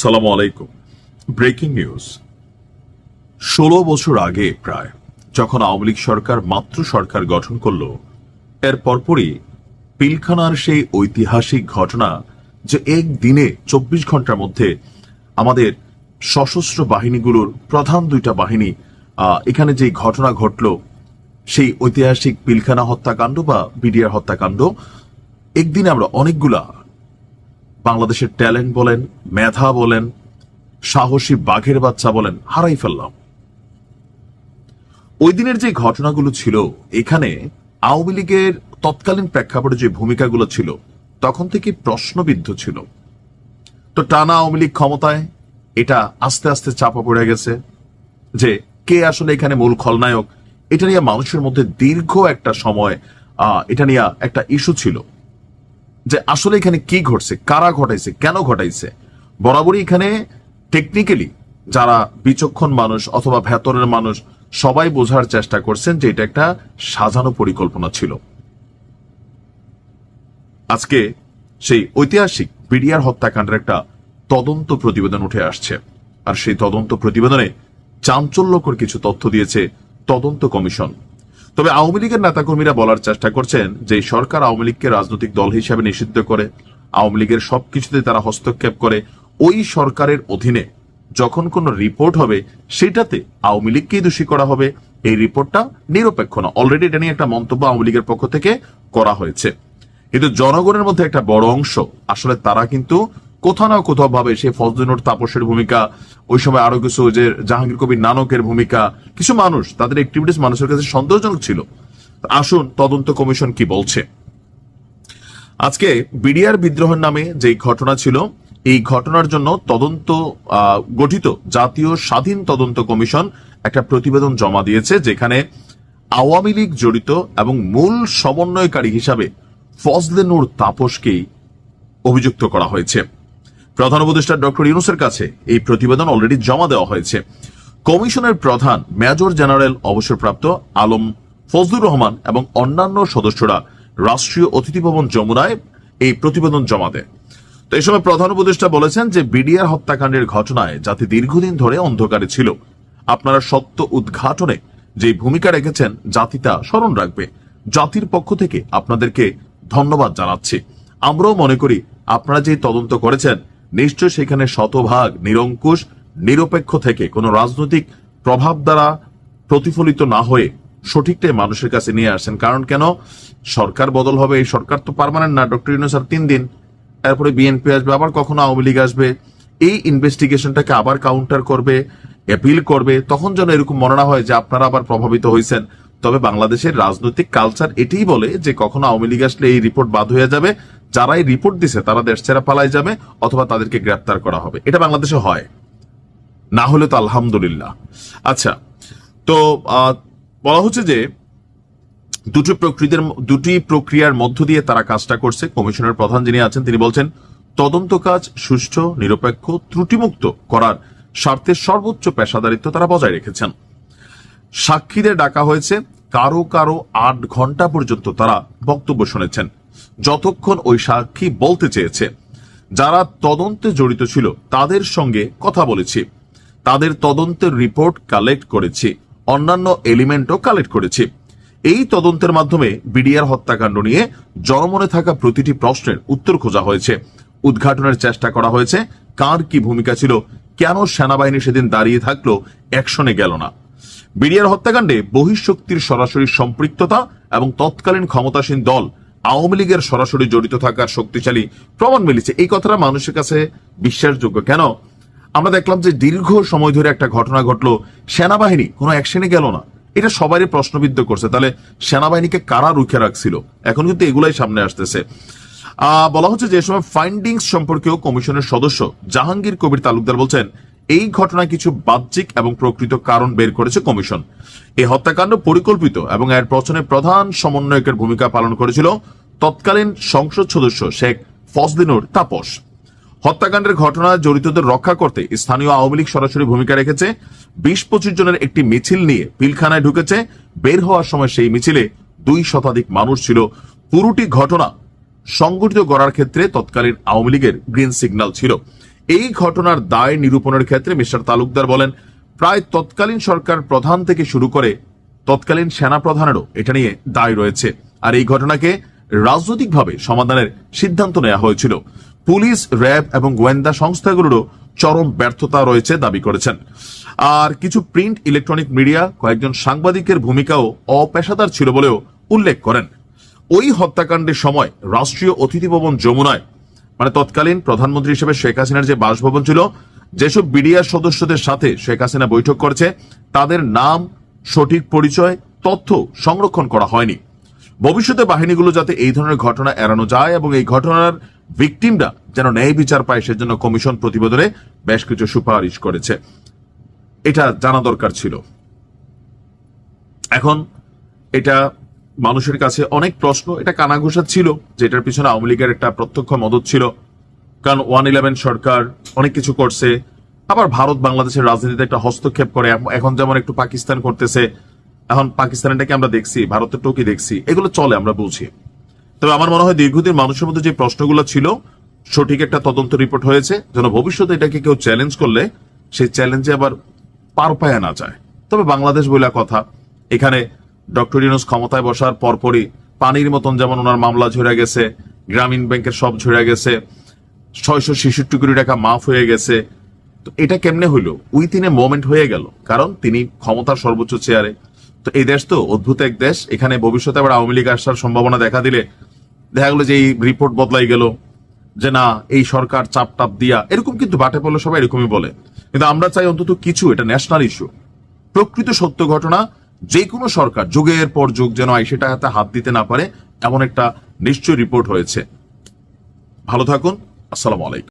সালামু আলাইকুম। Breaking news. 16 বছর আগে প্রায় যখন আওয়ামী লীগ সরকার মাত্র সরকার গঠন করল, এর পরপরই পিলখানার সেই ঐতিহাসিক ঘটনা যে একদিনে 24 ঘন্টার মধ্যে আমাদের সশস্ত্র বাহিনীগুলোর প্রধান দুইটা বাহিনী এখানে যে ঘটনা ঘটল, সেই ঐতিহাসিক পিলখানা হত্যাকাণ্ড বা বিডিআর হত্যাকাণ্ড, একদিনে আমরা অনেকগুলা বাংলাদেশের ট্যালেন্ট বলেন, মেধা বলেন, সাহসী বাঘের বাচ্চা বলেন, হারাই ফেললাম। ওই দিনের যে ঘটনাগুলো ছিল, এখানে আওয়ামী লীগের তৎকালীন প্রেক্ষাপটে যে ভূমিকাগুলো ছিল তখন থেকে প্রশ্নবিদ্ধ ছিল। তো টানা আওয়ামী লীগ ক্ষমতায়, এটা আস্তে আস্তে চাপা পড়ে গেছে যে কে আসলে এখানে মূল খলনায়ক। এটা নিয়ে মানুষের মধ্যে দীর্ঘ একটা সময় এটা নিয়ে একটা ইস্যু ছিল যে আসলে এখানে কি ঘটছে, কারা ঘটাইছে, কেন ঘটাইছে। বরাবরই এখানে টেকনিক্যালি যারা বিচক্ষণ মানুষ অথবা ভেতরের মানুষ সবাই বোঝার চেষ্টা করছেন যে এটা একটা সাজানো পরিকল্পনা ছিল। আজকে সেই ঐতিহাসিক বিডিআর হত্যাকাণ্ডের একটা তদন্ত প্রতিবেদন উঠে আসছে, আর সেই তদন্ত প্রতিবেদনে চাঞ্চল্যকর কিছু তথ্য দিয়েছে তদন্ত কমিশন। তবে আওয়ামী লীগের নেতাকর্মীরা বলার চেষ্টা করছেন যে সরকার আওয়ামী লীগকে রাজনৈতিক দল হিসেবে নিষিদ্ধ করে, আওয়ামী লীগের সবকিছুতে তারা হস্তক্ষেপ করে। ওই সরকারের অধীনে যখন কোন রিপোর্ট হবে সেটাতে আওয়ামী লীগকেই দোষী করা হবে। এই রিপোর্টটা নিরপেক্ষ না। অলরেডি এটা নিয়ে একটা মন্তব্য আওয়ামী লীগের পক্ষ থেকে করা হয়েছে, কিন্তু জনগণের মধ্যে একটা বড় অংশ আসলে তারা কিন্তু কোথাও না কোথাও ভাবে সেই ফজলুর তাপসের ভূমিকা, ওই সময় আরো কিছু যে জাহাঙ্গীর কবির নানকের ভূমিকা, কিছু মানুষ তাদের অ্যাক্টিভিটিস মানুষের কাছে সন্দেহজনক ছিল। আসুন তদন্ত কমিশন কি বলছে। আজকে বিডিআর বিদ্রোহের নামে যে ঘটনা ছিল, এই ঘটনার জন্য তদন্ত গঠিত জাতীয় স্বাধীন তদন্ত কমিশন একটা প্রতিবেদন জমা দিয়েছে, যেখানে আওয়ামী লীগ জড়িত এবং মূল সমন্বয়কারী হিসাবে ফজলে-নূর তাপসকেই অভিযুক্ত করা হয়েছে। প্রধান উপদেষ্টা ডক্টর ইউনূসের কাছে এই প্রতিবেদন অলরেডি জমা দেওয়া হয়েছে। কমিশনের প্রধান মেজর জেনারেল অবসরপ্রাপ্ত আলম ফজলুর রহমান এবং অন্যান্য সদস্যরা রাষ্ট্রীয় অতিথি ভবন যমুনায় এই প্রতিবেদন জমা দেয়। তো এই সময় প্রধান উপদেষ্টা বলেছেন যে বিডিআর হত্যাকাণ্ডের ঘটনায় জাতি দীর্ঘদিন ধরে অন্ধকারে ছিল। আপনারা সত্য উদ্ঘাটনে যে ভূমিকা রেখেছেন জাতি তা স্মরণ রাখবে। জাতির পক্ষ থেকে আপনাদেরকে ধন্যবাদ জানাচ্ছি। আমরাও মনে করি আপনারা যে তদন্ত করেছেন নিশ্চয় সেখানে শতভাগ নিরঙ্কুশ, নিরপেক্ষ থেকে কোনো রাজনৈতিক প্রভাব দ্বারা প্রতিফলিত না হয়ে সঠিকটাই মানুষের কাছে নিয়ে আসেন। কারণ কেন, সরকার বদল হবে, এই সরকার তো পার্মানেন্ট না। ডক্টর ইউনূস আর 3 দিন, এরপরে বিএনপি আসবে, আবার কখনো আওয়ামী লীগ আসবে, এই ইনভেস্টিগেশনটাকে আবার কাউন্টার করবে, অ্যাপিল করবে। তখন যেন এরকম মনে না হয় যে আপনারা আবার প্রভাবিত হয়েছেন। তবে বাংলাদেশের রাজনৈতিক কালচার এটাই বলে যে কখনো আওয়ামী লীগ আসলে এই রিপোর্ট বাদ হয়ে যাবে, যারা এই রিপোর্ট দিছে তারা দেশ ছেড়ে পালাই যাবে অথবা তাদেরকে গ্রেপ্তার করা হবে। এটা বাংলাদেশে হয়, না হলে তো আলহামদুলিল্লাহ। আচ্ছা, তো বলা হচ্ছে যে দুটি প্রক্রিয়ার মধ্য দিয়ে তারা কাজটা করছে। কমিশনের প্রধান যিনি আছেন তিনি বলছেন তদন্ত কাজ সুষ্ঠু, নিরপেক্ষ, ত্রুটিমুক্ত করার স্বার্থে সর্বোচ্চ পেশাদারিত্ব তারা বজায় রেখেছেন। সাক্ষীদের ডাকা হয়েছে, কারো কারো 8 ঘন্টা পর্যন্ত তারা বক্তব্য শুনেছেন, যতক্ষণ ওই সাক্ষী বলতে চেয়েছে। যারা তদন্তে জড়িত ছিল তাদের সঙ্গে কথা বলেছি, তাদের তদন্তের রিপোর্ট কালেক্ট করেছি, অন্যান্য এলিমেন্টও কালেক্ট করেছি। এই তদন্তের মাধ্যমে বিডিআর হত্যাকাণ্ড নিয়ে জনমনে থাকা প্রতিটি প্রশ্নের উত্তর খোঁজা হয়েছে, উদ্ঘাটনের চেষ্টা করা হয়েছে। কার কি ভূমিকা ছিল, কেন সেনাবাহিনী সেদিন দাঁড়িয়ে থাকলো, অ্যাকশনে গেল না। বিডিআর হত্যাকাণ্ডে বহিঃশক্তির সরাসরি সম্পৃক্ততা এবং তৎকালীন ক্ষমতাসীন দল আওয়ামী লীগের সরাসরি জড়িত থাকার শক্তিশালী প্রমাণ মিলেছে। এই কথাটা মানুষের কাছে বিশ্বাসযোগ্য। কেন, আমরা দেখলাম যে দীর্ঘ সময় ধরে একটা ঘটনা ঘটলো, সেনাবাহিনী কোনো অ্যাকশনে গেল না। এটা সবারই প্রশ্নবিদ্ধ করছে, তাহলে সেনাবাহিনীকে কারা রুখে রাখছিল? এখন কিন্তু এগুলাই সামনে আসতেছে। বলা হচ্ছে যে সময় ফাইন্ডিংস সম্পর্কেও কমিশনের সদস্য জাহাঙ্গীর কবির তালুকদার বলছেন এই ঘটনায় কিছু বাহ্যিক এবং প্রকৃত কারণ বের করেছে কমিশন। এই হত্যাকাণ্ড পরিকল্পিত এবং এর পেছনে প্রধান সমন্বয়কের ভূমিকা পালন করেছিল তৎকালীন সংসদ সদস্য শেখ ফজলে-নূর তাপস। হত্যাকাণ্ডের ঘটনায় জড়িতদের রক্ষা করতে স্থানীয় আওয়ামী লীগ সরাসরি ভূমিকা রেখেছে। 20-25 জনের একটি মিছিল নিয়ে পিলখানায় ঢুকেছে। বের হওয়ার সময় সেই মিছিলে 2 শতাধিক মানুষ ছিল। পুরোটি ঘটনা সংগঠিত করার ক্ষেত্রে তৎকালীন আওয়ামী লীগের গ্রিন সিগন্যাল ছিল। এই ঘটনার দায় নিরূপণের ক্ষেত্রে মিস্টার তালুকদার বলেন, প্রায় তৎকালীন সরকার প্রধান থেকে শুরু করে তৎকালীন সেনা প্রধানেরও এটা নিয়ে দায় রয়েছে, আর এই ঘটনাকে রাজনৈতিকভাবে সমাধানের সিদ্ধান্ত নেওয়া হয়েছিল। পুলিশ, র্যাব এবং গোয়েন্দা সংস্থাগুলোরও চরম ব্যর্থতা রয়েছে দাবি করেছেন। আর কিছু প্রিন্ট ইলেকট্রনিক মিডিয়া, কয়েকজন সাংবাদিকের ভূমিকাও অপেশাদার ছিল বলেও উল্লেখ করেন। ওই হত্যাকাণ্ডের সময় রাষ্ট্রীয় অতিথি ভবন যমুনায়, মানে তৎকালীন প্রধানমন্ত্রী হিসেবে শেখ হাসিনার যে বাসভবন ছিল, যেসব বিডিআর সদস্যদের সাথে শেখ হাসিনা বৈঠক করেছে তাদের নাম, সঠিক পরিচয়, তথ্য সংরক্ষণ করা হয়নি। ভবিষ্যতে বাহিনীগুলো যাতে এই ধরনের ঘটনা এড়ানো যায় এবং এই ঘটনার ভিকটিমরা যেন ন্যায় বিচার পায় সেজন্য কমিশন প্রতিবেদনে বেশ কিছু সুপারিশ করেছে। এটা জানা দরকার ছিল। এখন এটা মানুষের কাছে অনেক প্রশ্ন, এটা কানাঘুষা ছিল যে এটার পিছনে আওয়ামী লীগের একটা প্রত্যক্ষ মদত ছিল, কারণ 111 সরকার অনেক কিছু করছে, আবার ভারত বাংলাদেশের রাজনীতিতে একটা হস্তক্ষেপ করে। এখন যেমন একটু পাকিস্তান করতেছে, এখন পাকিস্তানটাকে আমরা দেখছি, ভারতের টোকি দেখছি, এগুলো চলে, আমরা বুঝি। তবে আমার মনে হয় দীর্ঘদিন মানুষের মধ্যে যে প্রশ্নগুলো ছিল সঠিক একটা তদন্ত রিপোর্ট হয়েছে, যেন ভবিষ্যতে এটাকে কেউ চ্যালেঞ্জ করলে সেই চ্যালেঞ্জে আবার পার পায়া না যায়। তবে বাংলাদেশ বলে কথা, এখানে ডক্টর ইউনূস ক্ষমতায় বসার পরপরই পানির মতন যেমন ওনার মামলা ঝরে গেছে, গ্রামীণ ব্যাংকের সব ঝরে গেছে, 666 কোটি টাকা মাফ হয়ে গেছে। তো এটা কেমনে হইলো? উইথিন এ মোমেন্ট হয়ে গেল, কারণ তিনি ক্ষমতার সর্বোচ্চ চেয়ারে। তো এই দেশ তো অদ্ভুত এক দেশ, এখানে ভবিষ্যতে আবার আওয়ামী লীগ আসার সম্ভাবনা দেখা দিলে দেখা গেলো যে এই রিপোর্ট বদলাই গেল, যে না এই সরকার চাপ টাপ দিয়া, এরকম কিন্তু বাটে পড়লে সবাই এরকমই বলে। কিন্তু আমরা চাই অন্তত কিছু, এটা ন্যাশনাল ইস্যু, প্রকৃত সত্য ঘটনা, যে কোনো সরকার যুগের পর যুগ যেন সেটাতে হাত দিতে না পারে, এমন একটা নিশ্চয় রিপোর্ট হয়েছে। ভালো থাকুন, আসসালামু আলাইকুম।